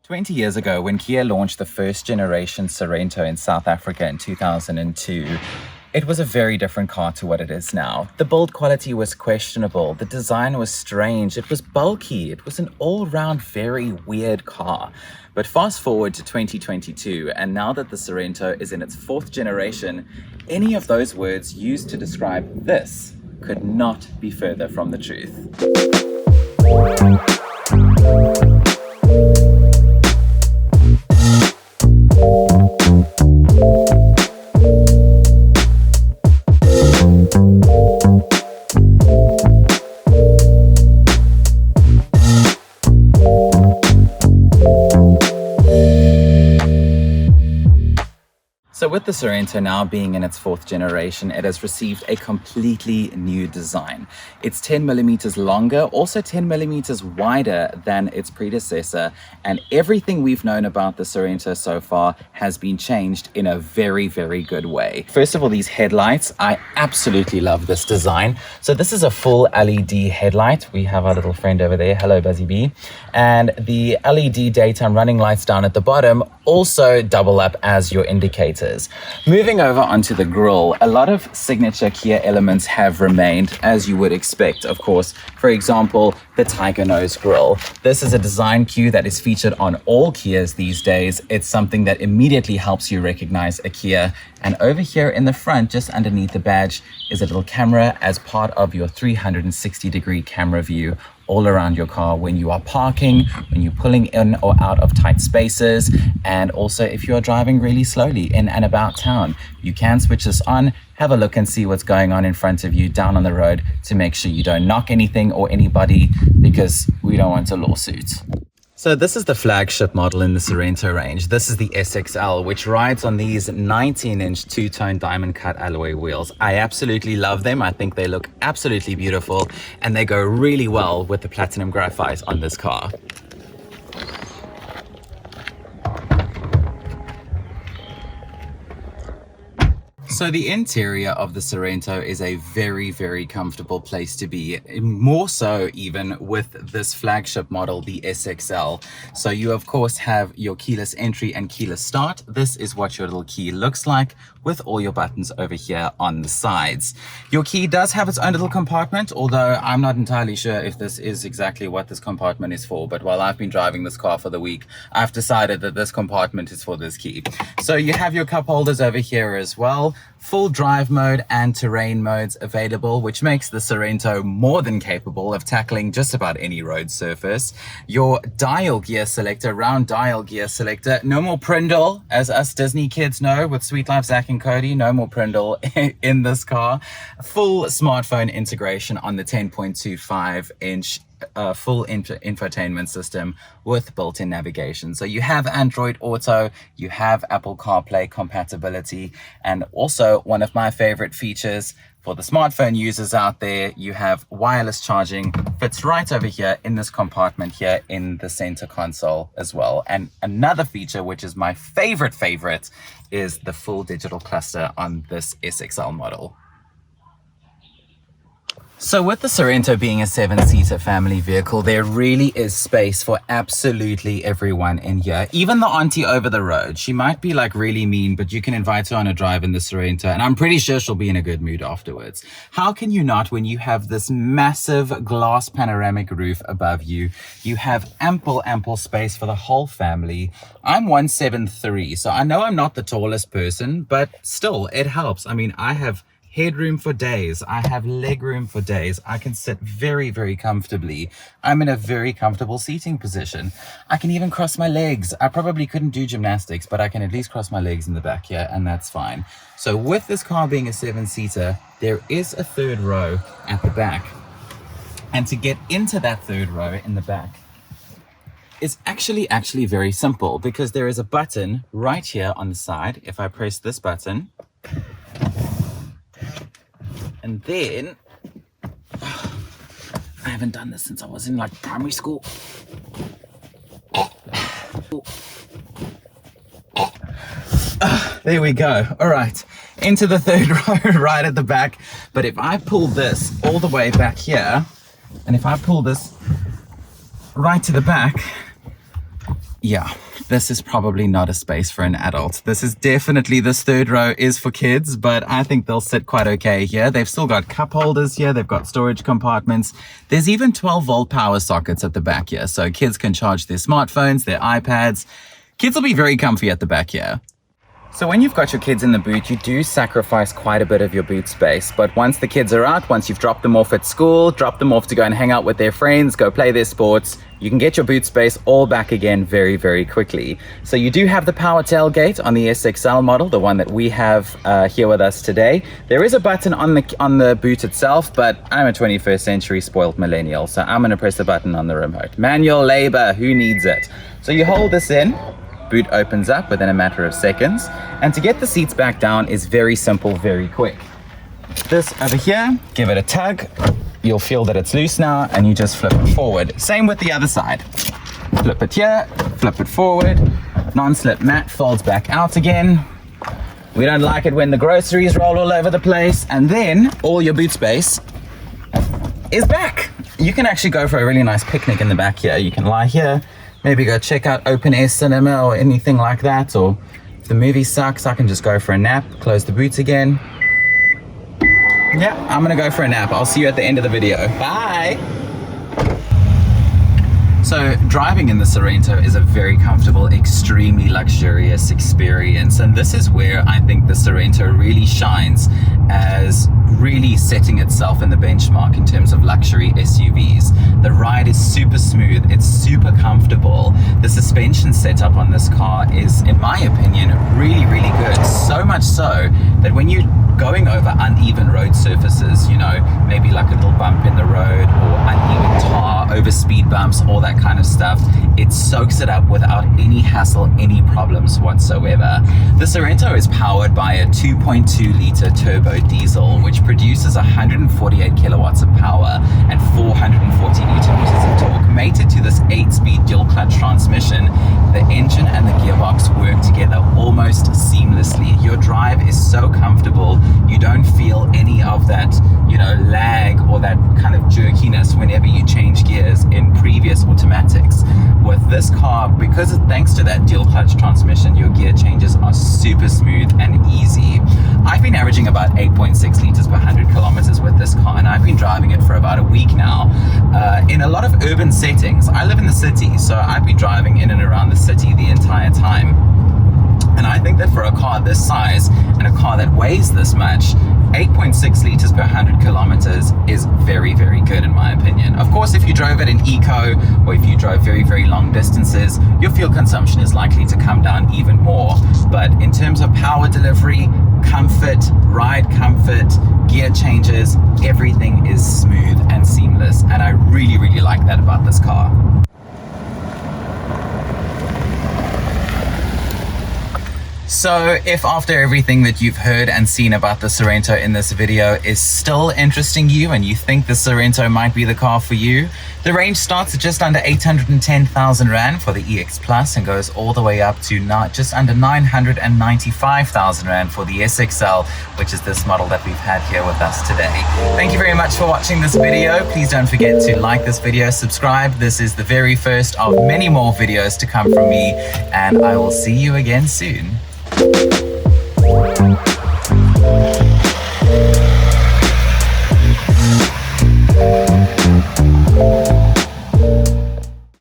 20 years ago, when Kia launched the first generation Sorento in South Africa in 2002, it was a very different car to what it is now. The build quality was questionable, the design was strange, it was bulky, it was an all-round very weird car. But fast forward to 2022, and now that the Sorento is in its fourth generation, any of those words used to describe this could not be further from the truth. So with the Sorento now being in its fourth generation, it has received a completely new design. It's 10 millimeters longer, also 10 millimeters wider than its predecessor, and everything we've known about the Sorento so far has been changed in a very, very good way. First of all, these headlights, I absolutely love this design. So this is a full LED headlight. We have our little friend over there, hello Buzzy Bee, and the LED daytime running lights down at the bottom also double up as your indicators. Moving over onto the grille, a lot of signature Kia elements have remained, as you would expect, of course. For example, the Tiger Nose grille. This is a design cue that is featured on all Kias these days. It's something that immediately helps you recognize a Kia. And over here in the front, just underneath the badge, is a little camera as part of your 360-degree camera view all around your car when you are parking, when you're pulling in or out of tight spaces, and also if you are driving really slowly in and about town. You can switch this on, have a look and see what's going on in front of you down on the road to make sure you don't knock anything or anybody, because we don't want a lawsuit. So this is the flagship model in the Sorento range. This is the SXL, which rides on these 19-inch two-tone diamond cut alloy wheels. I absolutely love them. I think they look absolutely beautiful, and they go really well with the platinum graphite on this car. So the interior of the Sorento is a very, very comfortable place to be, more so even with this flagship model, the SXL. So you of course have your keyless entry and keyless start. This is what your little key looks like with all your buttons over here on the sides. Your key does have its own little compartment, although I'm not entirely sure if this is exactly what this compartment is for, but while I've been driving this car for the week, I've decided that this compartment is for this key. So you have your cup holders over here as well. Full drive mode and terrain modes available, which makes the Sorento more than capable of tackling just about any road surface. Your dial gear selector, round dial gear selector, no more Prindle, as us Disney kids know with Sweet Life Zack and Cody, no more Prindle in this car. Full smartphone integration on the 10.25-inch full infotainment system with built-in navigation. So you have Android Auto, you have Apple CarPlay compatibility, and also one of my favorite features for the smartphone users out there, you have wireless charging, fits right over here in this compartment here in the center console as well. And another feature, which is my favorite, is the full digital cluster on this SXL model. So with the Sorento being a 7-seater family vehicle, there really is space for absolutely everyone in here. Even the auntie over the road. She might be like really mean, but you can invite her on a drive in the Sorento, and I'm pretty sure she'll be in a good mood afterwards. How can you not when you have this massive glass panoramic roof above you? You have ample space for the whole family. I'm 173, so I know I'm not the tallest person, but still, it helps. I mean, I have headroom for days. I have leg room for days. I can sit very, very comfortably. I'm in a very comfortable seating position. I can even cross my legs. I probably couldn't do gymnastics, but I can at least cross my legs in the back here, and that's fine. So with this car being a 7-seater, there is a third row at the back. And to get into that third row in the back is actually very simple, because there is a button right here on the side. If I press this button, and then, I haven't done this since I was in like primary school. There we go. All right, into the third row right at the back. But if I pull this all the way back here, and if I pull this right to the back, Yeah, this is probably not a space for an adult. This third row is for kids, but I think they'll sit quite okay here. They've still got cup holders here. They've got storage compartments. There's even 12-volt power sockets at the back here, so kids can charge their smartphones, their iPads. Kids will be very comfy at the back here. So when you've got your kids in the boot, you do sacrifice quite a bit of your boot space. But once the kids are out, once you've dropped them off at school, dropped them off to go and hang out with their friends, go play their sports, you can get your boot space all back again very, very quickly. So you do have the power tailgate on the SXL model, the one that we have here with us today. There is a button on the boot itself, but I'm a 21st century spoiled millennial, so I'm going to press the button on the remote. Manual labor, who needs it? So you hold this in. Boot opens up within a matter of seconds, and to get the seats back down is very simple, very quick. This over here, give it a tug, you'll feel that it's loose now, and you just flip it forward. Same with the other side. Flip it here, flip it forward, non-slip mat folds back out again. We don't like it when the groceries roll all over the place, and then all your boot space is back. You can actually go for a really nice picnic in the back here. You can lie here, maybe go check out open air cinema or anything like that, or if the movie sucks, I can just go for a nap, close the boots again. Yeah, I'm gonna go for a nap. I'll see you at the end of the video. Bye! So driving in the Sorento is a very comfortable, extremely luxurious experience, and this is where I think the Sorento really shines as really setting itself in the benchmark in terms of luxury SUVs. The ride is super smooth, it's super comfortable. The suspension setup on this car is, in my opinion, really, really good. So much so that when you're going over uneven road surfaces, you know, maybe like a little bump in the road or uneven tar, over speed bumps, all that kind of stuff, it soaks it up without any hassle, any problems whatsoever. The Sorento is powered by a 2.2 liter turbo diesel, which produces 148 kilowatts of power and 440 newton meters of torque. Mated to this 8-speed dual clutch transmission, the engine and the gearbox work together almost seamlessly. Your drive is so comfortable, you don't feel any of that, you know, lag or that kind of jerkiness whenever you change gears in previous automatics. With this car, because thanks to that dual clutch transmission, your gear changes are super smooth and easy. I've been averaging about 8.6 liters per 100 kilometers with this car, and I've been driving it for about a week now. In a lot of urban settings, I live in the city, so I've been driving in and around the city the entire time. And I think that for a car this size and a car that weighs this much, 8.6 liters per 100 kilometers is very, very good in my opinion. Of course, if you drove at an eco or if you drove very, very long distances, your fuel consumption is likely to come down even more. But in terms of power delivery, comfort, ride comfort, gear changes, everything is smooth and seamless. And I really, really like that about this car. So if after everything that you've heard and seen about the Sorento in this video is still interesting you and you think the Sorento might be the car for you, the range starts at just under 810,000 Rand for the EX Plus and goes all the way up to just under 995,000 Rand for the SXL, which is this model that we've had here with us today. Thank you very much for watching this video. Please don't forget to like this video, subscribe. This is the very first of many more videos to come from me, and I will see you again soon.